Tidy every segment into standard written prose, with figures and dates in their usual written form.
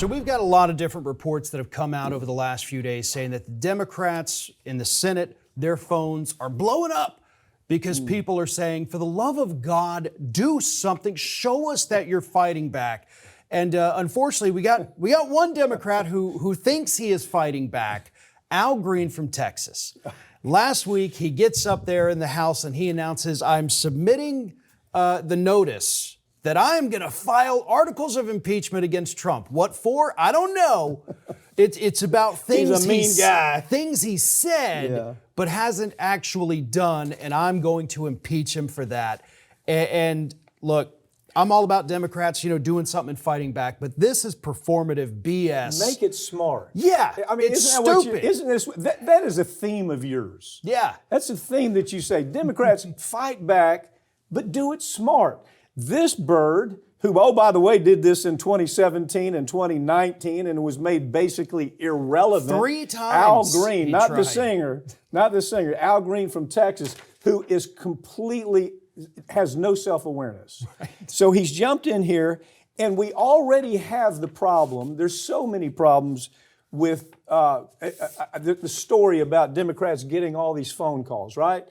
So we've got a lot of different reports that have come out over the last few days saying that the Democrats in the Senate, their phones are blowing up because people are saying, for the love of God, do something. Show us that you're fighting back. And unfortunately, we got one Democrat who thinks he is fighting back, Al Green from Texas. Last week, he gets up there in the House and he announces, I'm submitting the notice that I'm going to file articles of impeachment against Trump. What for? I don't know. It's about things He's a mean guy. Things he said, but hasn't actually done, and I'm going to impeach him for that. And look, I'm all about Democrats, doing something and fighting back, but this is performative BS. Make it smart. Yeah, I mean, it's isn't stupid. that is a theme of yours. Yeah. That's a theme that you say, Democrats fight back, but do it smart. This bird, who, oh, by the way, did this in 2017 and 2019 and was made basically irrelevant. 3 times. Al Green, he not tried. the singer, Al Green from Texas, who is completely, has no self-awareness. Right. So he's jumped in here, and we already have the problem. There's so many problems with the story about Democrats getting all these phone calls, right?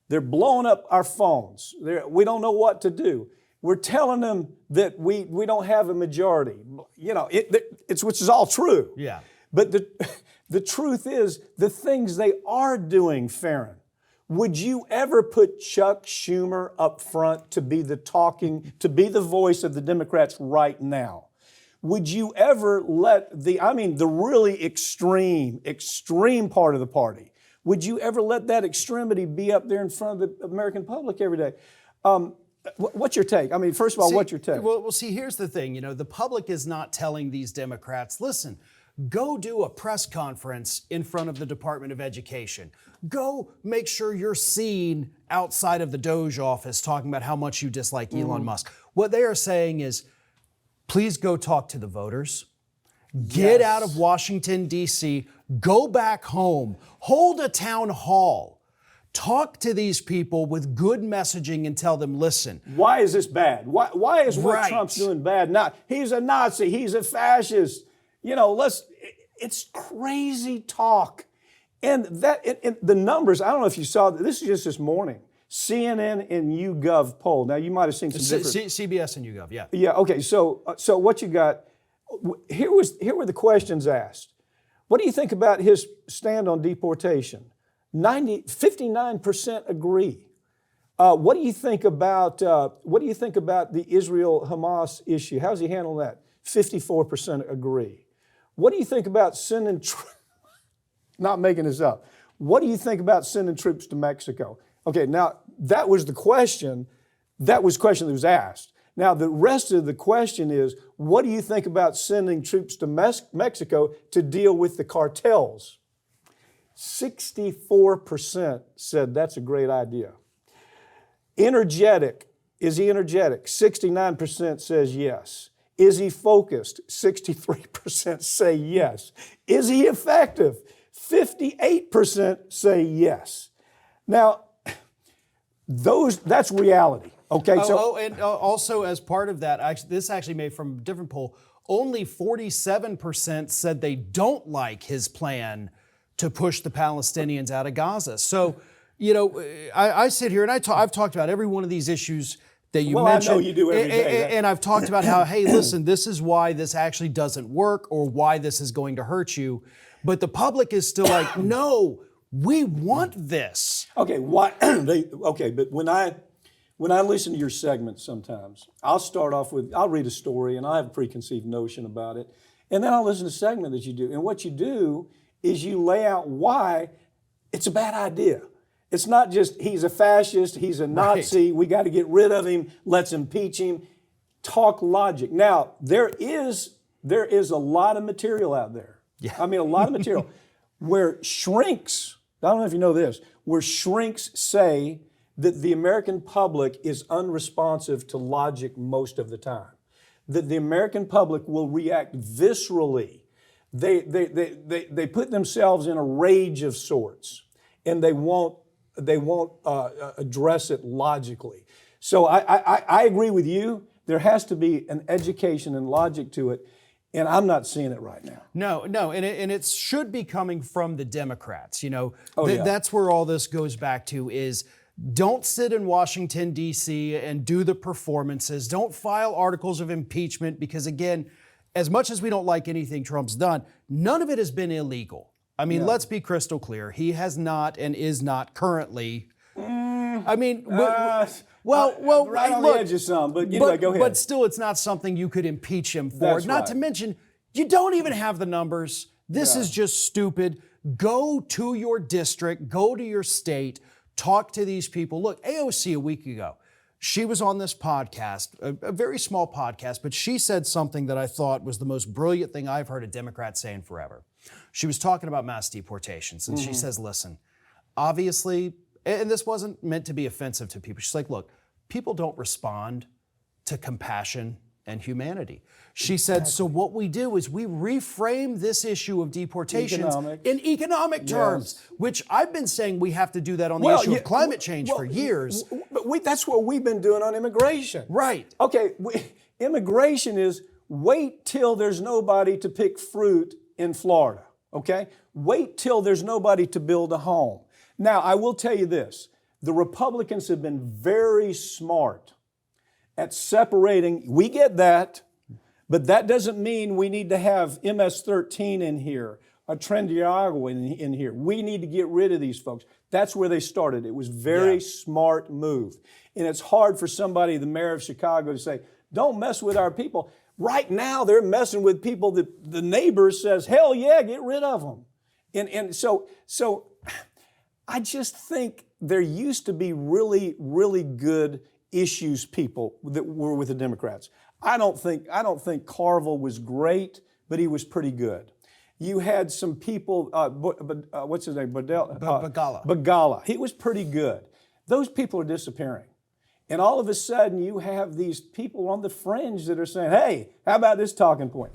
They're blowing up our phones. We don't know what to do. We're telling them that we don't have a majority. It's which is all true. Yeah. But the truth is, the things they are doing, Farron, would you ever put Chuck Schumer up front to be the voice of the Democrats right now? Would you ever let the really extreme part of the party, would you ever let that extremity be up there in front of the American public every day? What's your take? I mean, first of all, what's your take? Well, see, here's the thing. The public is not telling these Democrats, listen, go do a press conference in front of the Department of Education. Go make sure you're seen outside of the Doge office talking about how much you dislike Elon Musk. What they are saying is, please go talk to the voters. Get out of Washington, D.C. Go back home. Hold a town hall. Talk to these people with good messaging and tell them, listen. Why is this bad? Why is what Right. Trump's doing bad? He's a Nazi. He's a fascist. It's crazy talk. And the numbers, I don't know if you saw, this is just this morning, CNN and YouGov poll. Now, you might have seen some different. CBS and YouGov, yeah. Yeah, okay, so what you got, here were the questions asked. What do you think about his stand on deportation? 59% agree. What do you think about the Israel-Hamas issue? How's he handling that? 54% agree. What do you think about sending not making this up? What do you think about sending troops to Mexico? Okay, now that was the question. That was the question that was asked. Now the rest of the question is, what do you think about sending troops to Mexico to deal with the cartels? 64% said that's a great idea. Energetic. Is he energetic? 69% says yes. Is he focused? 63% say yes. Is he effective? 58% say yes. Now, that's reality. Okay. And also as part of that, this actually made from a different poll, only 47% said they don't like his plan to push the Palestinians out of Gaza. So, I sit here and I've talked about every one of these issues that you mentioned. I know you do every day. And I've talked about how, hey, listen, this is why this actually doesn't work or why this is going to hurt you. But the public is still like, no, we want this. Okay, but when I listen to your segments sometimes, I'll read a story and I have a preconceived notion about it. And then I'll listen to a segment that you do. And what you do is you lay out why it's a bad idea. It's not just he's a fascist, he's a Nazi, we got to get rid of him, let's impeach him. Talk logic. Now, there is a lot of material out there. Yeah. I mean, a lot of material where shrinks, I don't know if you know this, where shrinks say that the American public is unresponsive to logic most of the time. That the American public will react viscerally. They put themselves in a rage of sorts, and they won't address it logically. So I agree with you. There has to be an education and logic to it. And I'm not seeing it right now. No, and it should be coming from the Democrats. You know, yeah. That's where all this goes back to is don't sit in Washington, D.C. and do the performances. Don't file articles of impeachment because, again, as much as we don't like anything Trump's done, none of it has been illegal. I mean, let's be crystal clear. He has not and is not currently. I mean, right on the edge of some, but anyway, go ahead. But still, it's not something you could impeach him for. That's Not right. to mention, you don't even have the numbers. This is just stupid. Go to your district, go to your state, talk to these people. Look, AOC a week ago, she was on this podcast, a very small podcast, but she said something that I thought was the most brilliant thing I've heard a Democrat say in forever. She was talking about mass deportations, and she says, listen, obviously, and this wasn't meant to be offensive to people. She's like, look, people don't respond to compassion and humanity. She said, so what we do is we reframe this issue of deportations in economic terms, which I've been saying we have to do that on the issue of climate change for years. But that's what we've been doing on immigration. Right. Okay, immigration is wait till there's nobody to pick fruit in Florida, okay? Wait till there's nobody to build a home. Now, I will tell you this. The Republicans have been very smart at separating. We get that, but that doesn't mean we need to have MS-13 in here, a Trendiago in here. We need to get rid of these folks. That's where they started. It was very smart move. And it's hard for somebody, the mayor of Chicago, to say, don't mess with our people. Right now, they're messing with people that the neighbors says, hell yeah, get rid of them. And so I just think there used to be really, really good issues people that were with the Democrats. I don't think Carville was great, but he was pretty good. You had some people, what's his name? Begala. Begala. He was pretty good. Those people are disappearing. And all of a sudden, you have these people on the fringe that are saying, hey, how about this talking point?